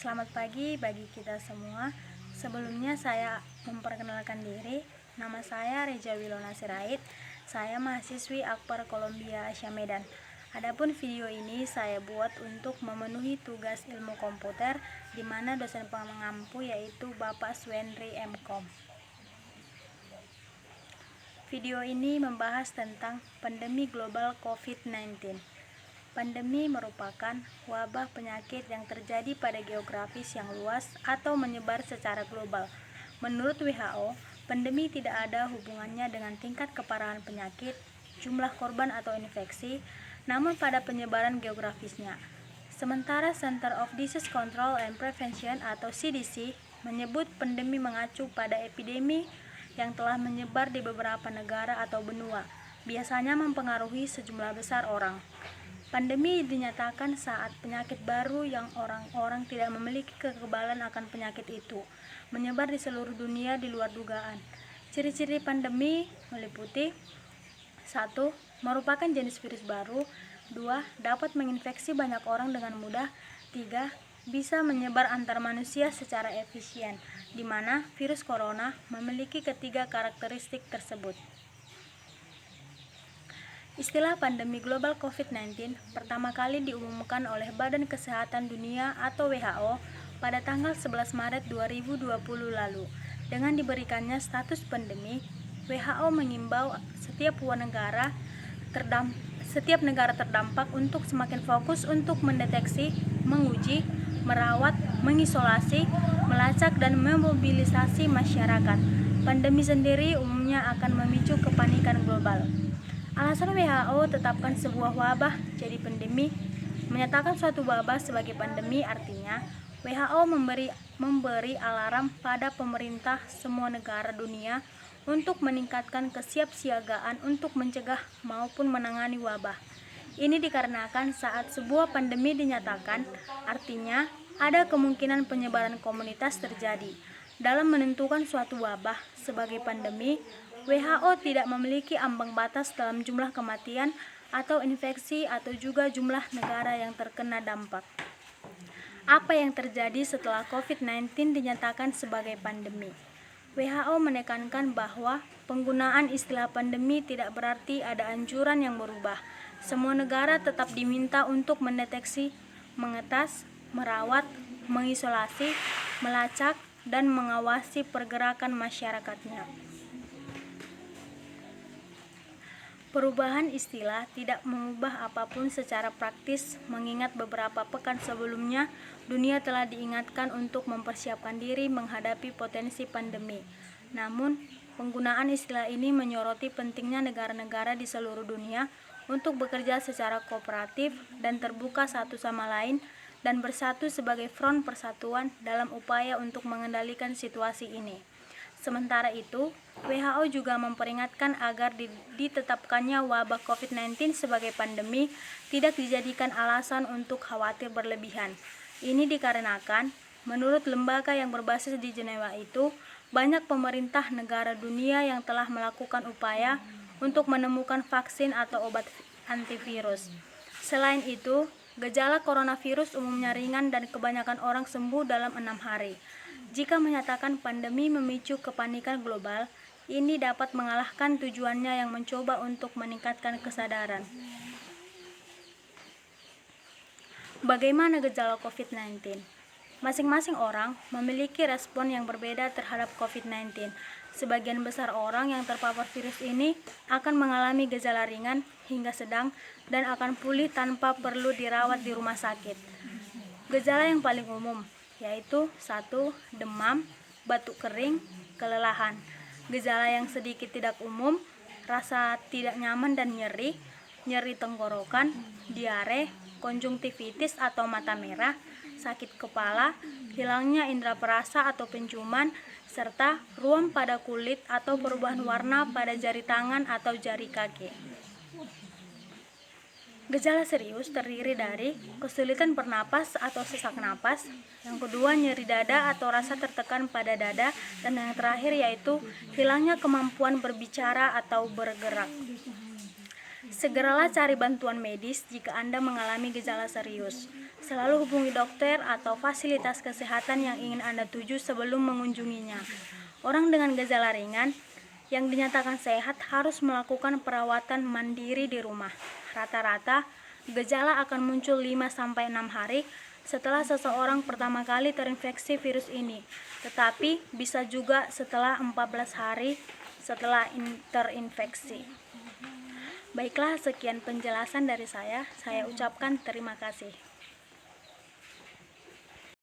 Selamat pagi bagi kita semua. Sebelumnya saya memperkenalkan diri. Nama saya Reja Wilona Sirait. Saya mahasiswi Akpar Columbia Asia Medan. Adapun video ini saya buat untuk memenuhi tugas ilmu komputer di mana dosen pengampu yaitu Bapak Swendri M.Com. Video ini membahas tentang pandemi global COVID-19. Pandemi merupakan wabah penyakit yang terjadi pada geografis yang luas atau menyebar secara global. Menurut WHO, pandemi tidak ada hubungannya dengan tingkat keparahan penyakit, jumlah korban atau infeksi, namun pada penyebaran geografisnya. Sementara Center of Disease Control and Prevention atau CDC menyebut pandemi mengacu pada epidemi yang telah menyebar di beberapa negara atau benua, biasanya mempengaruhi sejumlah besar orang. Pandemi dinyatakan saat penyakit baru yang orang-orang tidak memiliki kekebalan akan penyakit itu menyebar di seluruh dunia di luar dugaan. Ciri-ciri pandemi meliputi 1. Merupakan jenis virus baru. 2. Dapat menginfeksi banyak orang dengan mudah. 3. Bisa menyebar antar manusia secara efisien, di mana virus corona memiliki ketiga karakteristik tersebut. Istilah pandemi global COVID-19 pertama kali diumumkan oleh Badan Kesehatan Dunia atau WHO pada tanggal 11 Maret 2020 lalu. Dengan diberikannya status pandemi, WHO mengimbau setiap negara terdampak untuk semakin fokus untuk mendeteksi, menguji, merawat, mengisolasi, melacak, dan memobilisasi masyarakat. Pandemi sendiri umumnya akan memicu kepanikan global. Alasan WHO tetapkan sebuah wabah jadi pandemi. Menyatakan suatu wabah sebagai pandemi artinya WHO memberi alarm pada pemerintah semua negara dunia untuk meningkatkan kesiapsiagaan untuk mencegah maupun menangani wabah. Ini dikarenakan saat sebuah pandemi dinyatakan, artinya ada kemungkinan penyebaran komunitas terjadi. Dalam menentukan suatu wabah sebagai pandemi, WHO tidak memiliki ambang batas dalam jumlah kematian atau infeksi atau juga jumlah negara yang terkena dampak. Apa yang terjadi setelah COVID-19 dinyatakan sebagai pandemi? WHO menekankan bahwa penggunaan istilah pandemi tidak berarti ada anjuran yang berubah. Semua negara tetap diminta untuk mendeteksi, mengetas, merawat, mengisolasi, melacak, dan mengawasi pergerakan masyarakatnya. Perubahan istilah tidak mengubah apapun secara praktis, mengingat beberapa pekan sebelumnya dunia telah diingatkan untuk mempersiapkan diri menghadapi potensi pandemi. Namun, penggunaan istilah ini menyoroti pentingnya negara-negara di seluruh dunia untuk bekerja secara kooperatif dan terbuka satu sama lain dan bersatu sebagai front persatuan dalam upaya untuk mengendalikan situasi ini. Sementara itu, WHO juga memperingatkan agar ditetapkannya wabah COVID-19 sebagai pandemi tidak dijadikan alasan untuk khawatir berlebihan. Ini dikarenakan, menurut lembaga yang berbasis di Jenewa itu, banyak pemerintah negara dunia yang telah melakukan upaya untuk menemukan vaksin atau obat antivirus. Selain itu, gejala coronavirus umumnya ringan dan kebanyakan orang sembuh dalam 6 hari. Jika menyatakan pandemi memicu kepanikan global, ini dapat mengalahkan tujuannya yang mencoba untuk meningkatkan kesadaran. Bagaimana gejala COVID-19? Masing-masing orang memiliki respon yang berbeda terhadap COVID-19. Sebagian besar orang yang terpapar virus ini akan mengalami gejala ringan hingga sedang dan akan pulih tanpa perlu dirawat di rumah sakit. Gejala yang paling umum yaitu 1. Demam, batuk kering, kelelahan. Gejala yang sedikit tidak umum, rasa tidak nyaman dan nyeri, nyeri tenggorokan, diare, konjungtivitis atau mata merah, sakit kepala, hilangnya indera perasa atau penciuman, serta ruam pada kulit atau perubahan warna pada jari tangan atau jari kaki. Gejala serius terdiri dari kesulitan bernapas atau sesak napas, yang kedua nyeri dada atau rasa tertekan pada dada, dan yang terakhir yaitu hilangnya kemampuan berbicara atau bergerak. Segeralah cari bantuan medis jika Anda mengalami gejala serius. Selalu hubungi dokter atau fasilitas kesehatan yang ingin Anda tuju sebelum mengunjunginya. Orang dengan gejala ringan yang dinyatakan sehat harus melakukan perawatan mandiri di rumah. Rata-rata, gejala akan muncul 5-6 hari setelah seseorang pertama kali terinfeksi virus ini, tetapi bisa juga setelah 14 hari setelah terinfeksi. Baiklah, sekian penjelasan dari saya. Saya ucapkan terima kasih.